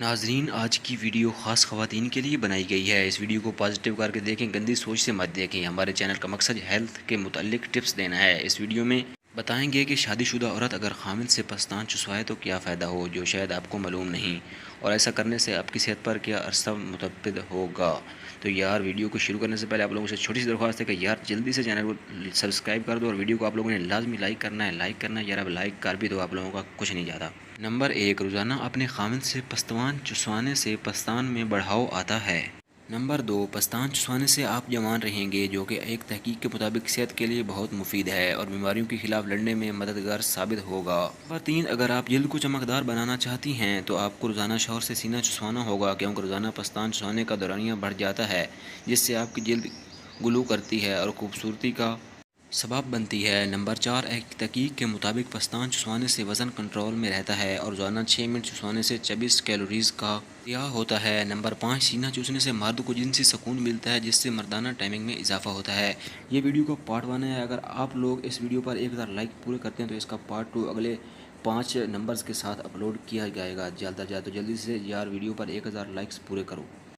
ناظرین، آج کی ویڈیو خاص خواتین کے لیے بنائی گئی ہے۔ اس ویڈیو کو پازیٹیو کر کے دیکھیں، گندی سوچ سے مت دیکھیں۔ ہمارے چینل کا مقصد ہیلتھ کے متعلق ٹپس دینا ہے۔ اس ویڈیو میں بتائیں گے کہ شادی شدہ عورت اگر خامد سے پستان چسوائے تو کیا فائدہ ہو، جو شاید آپ کو معلوم نہیں، اور ایسا کرنے سے آپ کی صحت پر کیا اثر مرتب ہوگا۔ تو یار، ویڈیو کو شروع کرنے سے پہلے آپ لوگوں سے چھوٹی سی درخواست ہے کہ یار جلدی سے چینل کو سبسکرائب کر دو، اور ویڈیو کو آپ لوگوں نے لازمی لائک کرنا ہے یار۔ اب لائک کر بھی دو، آپ لوگوں کا کچھ نہیں جاتا۔ نمبر 1، روزانہ اپنے خامد سے پستان چسوانے سے پستان میں بڑھاؤ آتا ہے۔ نمبر 2، پستان چسوانے سے آپ جوان رہیں گے، جو کہ ایک تحقیق کے مطابق صحت کے لیے بہت مفید ہے اور بیماریوں کے خلاف لڑنے میں مددگار ثابت ہوگا۔ نمبر 3، اگر آپ جلد کو چمکدار بنانا چاہتی ہیں تو آپ کو روزانہ شوہر سے سینہ چسوانا ہوگا، کیونکہ روزانہ پستان چسوانے کا دورانیہ بڑھ جاتا ہے، جس سے آپ کی جلد گلو کرتی ہے اور خوبصورتی کا سبب بنتی ہے۔ نمبر 4، ایک تحقیق کے مطابق پستان چسوانے سے وزن کنٹرول میں رہتا ہے اور روزانہ 6 منٹ چسوانے سے 24 کیلوریز کا ضیاع ہوتا ہے۔ نمبر 5، سینہ چوسنے سے مرد کو جنسی سکون ملتا ہے، جس سے مردانہ ٹائمنگ میں اضافہ ہوتا ہے۔ یہ ویڈیو کا پارٹ 1 ہے۔ اگر آپ لوگ اس ویڈیو پر 1000 لائک پورے کرتے ہیں تو اس کا پارٹ 2 اگلے 5 نمبرز کے ساتھ اپلوڈ کیا جائے گا جلد از جلد۔ تو جلدی سے یار ویڈیو پر 1000 لائکس پورے کرو۔